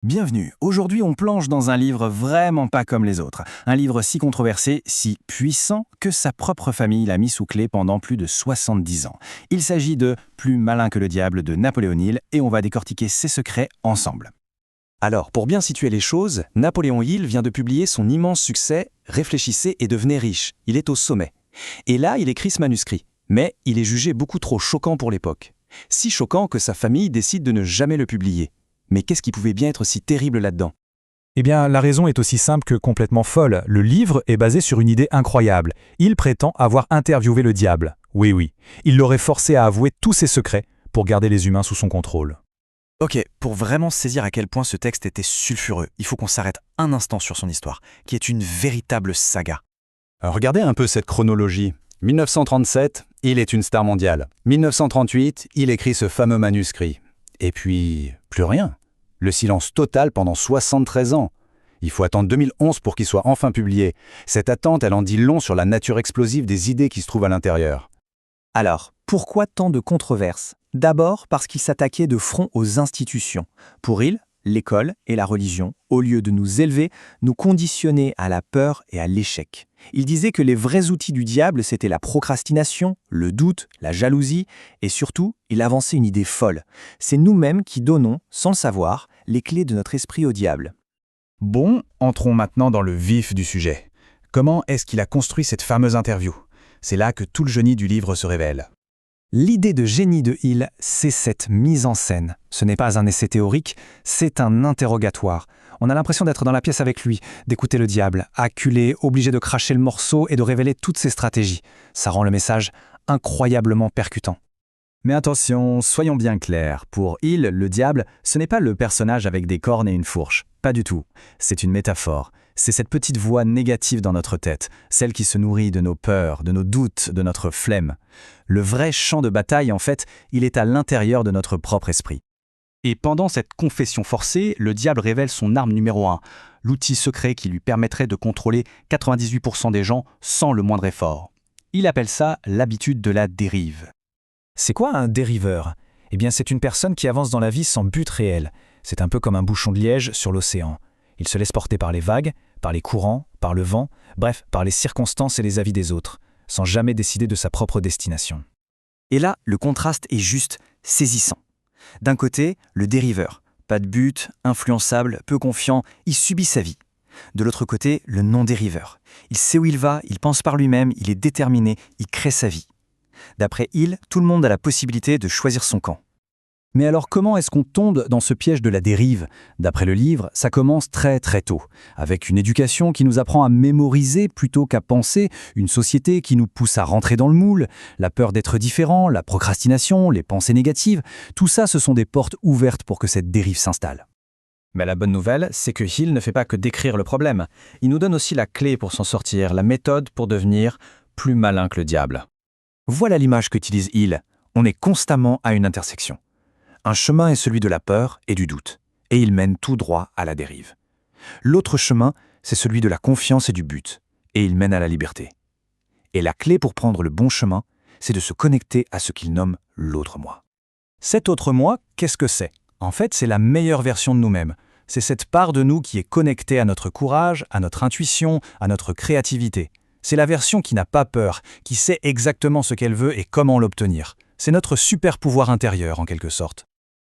Bienvenue. Aujourd'hui, on plonge dans un livre vraiment pas comme les autres. Un livre si controversé, si puissant, que sa propre famille l'a mis sous clé pendant plus de 70 ans. Il s'agit de Plus malin que le diable de Napoléon Hill et on va décortiquer ses secrets ensemble. Alors, pour bien situer les choses, Napoléon Hill vient de publier son immense succès « Réfléchissez et devenez riche ». Il est au sommet. Et là, il écrit ce manuscrit. Mais il est jugé beaucoup trop choquant pour l'époque. Si choquant que sa famille décide de ne jamais le publier. Mais qu'est-ce qui pouvait bien être si terrible là-dedans ? Eh bien, la raison est aussi simple que complètement folle. Le livre est basé sur une idée incroyable. Il prétend avoir interviewé le diable. Oui. Il l'aurait forcé à avouer tous ses secrets pour garder les humains sous son contrôle. Ok, pour vraiment saisir à quel point ce texte était sulfureux, il faut qu'on s'arrête un instant sur son histoire, qui est une véritable saga. Regardez un peu cette chronologie. 1937, il est une star mondiale. 1938, il écrit ce fameux manuscrit. Et puis, plus rien. Le silence total pendant 73 ans. Il faut attendre 2011 pour qu'il soit enfin publié. Cette attente, elle en dit long sur la nature explosive des idées qui se trouvent à l'intérieur. Alors, pourquoi tant de controverses ? D'abord parce qu'il s'attaquait de front aux institutions. Pour Hill, l'école et la religion, au lieu de nous élever, nous conditionnaient à la peur et à l'échec. Il disait que les vrais outils du diable, c'était la procrastination, le doute, la jalousie, et surtout, il avançait une idée folle. C'est nous-mêmes qui donnons, sans le savoir, les clés de notre esprit au diable. Bon, entrons maintenant dans le vif du sujet. Comment est-ce qu'il a construit cette fameuse interview ? C'est là que tout le génie du livre se révèle. L'idée de génie de Hill, c'est cette mise en scène. Ce n'est pas un essai théorique, c'est un interrogatoire. On a l'impression d'être dans la pièce avec lui, d'écouter le diable, acculé, obligé de cracher le morceau et de révéler toutes ses stratégies. Ça rend le message incroyablement percutant. Mais attention, soyons bien clairs. Pour Hill, le diable, ce n'est pas le personnage avec des cornes et une fourche. Pas du tout. C'est une métaphore. C'est cette petite voix négative dans notre tête, celle qui se nourrit de nos peurs, de nos doutes, de notre flemme. Le vrai champ de bataille, en fait, il est à l'intérieur de notre propre esprit. Et pendant cette confession forcée, le diable révèle son arme numéro 1, l'outil secret qui lui permettrait de contrôler 98% des gens sans le moindre effort. Il appelle ça l'habitude de la dérive. C'est quoi un dériveur ? Eh bien, c'est une personne qui avance dans la vie sans but réel. C'est un peu comme un bouchon de liège sur l'océan. Il se laisse porter par les vagues, par les courants, par le vent, bref, par les circonstances et les avis des autres, sans jamais décider de sa propre destination. Et là, le contraste est juste saisissant. D'un côté, le dériveur, pas de but, influençable, peu confiant, il subit sa vie. De l'autre côté, le non-dériveur. Il sait où il va, il pense par lui-même, il est déterminé, il crée sa vie. D'après Hill, tout le monde a la possibilité de choisir son camp. Mais alors comment est-ce qu'on tombe dans ce piège de la dérive ? D'après le livre, ça commence très tôt, avec une éducation qui nous apprend à mémoriser plutôt qu'à penser, une société qui nous pousse à rentrer dans le moule, la peur d'être différent, la procrastination, les pensées négatives, tout ça ce sont des portes ouvertes pour que cette dérive s'installe. Mais la bonne nouvelle, c'est que Hill ne fait pas que décrire le problème. Il nous donne aussi la clé pour s'en sortir, la méthode pour devenir plus malin que le diable. Voilà l'image qu'utilise Hill. On est constamment à une intersection. Un chemin est celui de la peur et du doute, et il mène tout droit à la dérive. L'autre chemin, c'est celui de la confiance et du but, et il mène à la liberté. Et la clé pour prendre le bon chemin, c'est de se connecter à ce qu'il nomme l'autre moi. Cet autre moi, qu'est-ce que c'est ? En fait, c'est la meilleure version de nous-mêmes. C'est cette part de nous qui est connectée à notre courage, à notre intuition, à notre créativité. C'est la version qui n'a pas peur, qui sait exactement ce qu'elle veut et comment l'obtenir. C'est notre super pouvoir intérieur, en quelque sorte.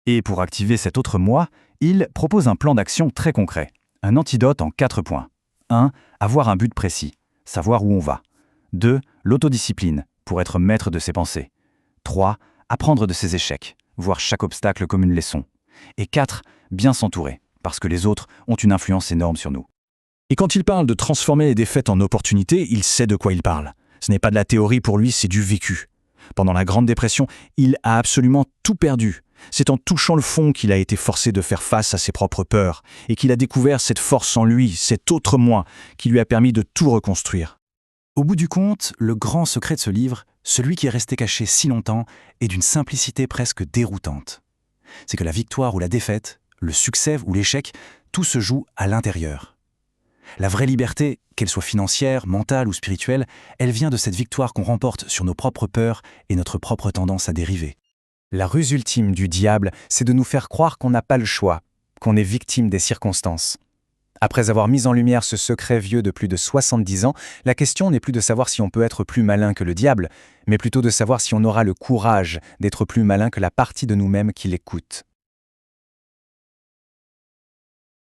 Et pour activer cet autre moi, Hill propose un plan d'action très concret, un antidote en 4 points. 1. Avoir un but précis, savoir où on va. 2. L'autodiscipline, pour être maître de ses pensées. 3. Apprendre de ses échecs, voir chaque obstacle comme une leçon. Et 4. Bien s'entourer, parce que les autres ont une influence énorme sur nous. Et quand il parle de transformer les défaites en opportunités, il sait de quoi il parle. Ce n'est pas de la théorie pour lui, c'est du vécu. Pendant la Grande Dépression, il a absolument tout perdu. C'est en touchant le fond qu'il a été forcé de faire face à ses propres peurs et qu'il a découvert cette force en lui, cet autre moi, qui lui a permis de tout reconstruire. Au bout du compte, le grand secret de ce livre, celui qui est resté caché si longtemps, est d'une simplicité presque déroutante. C'est que la victoire ou la défaite, le succès ou l'échec, tout se joue à l'intérieur. La vraie liberté, qu'elle soit financière, mentale ou spirituelle, elle vient de cette victoire qu'on remporte sur nos propres peurs et notre propre tendance à dériver. La ruse ultime du diable, c'est de nous faire croire qu'on n'a pas le choix. qu'on est victime des circonstances. Après avoir mis en lumière ce secret vieux de plus de 70 ans, la question n'est plus de savoir si on peut être plus malin que le diable, mais plutôt de savoir si on aura le courage d'être plus malin que la partie de nous-mêmes qui l'écoute.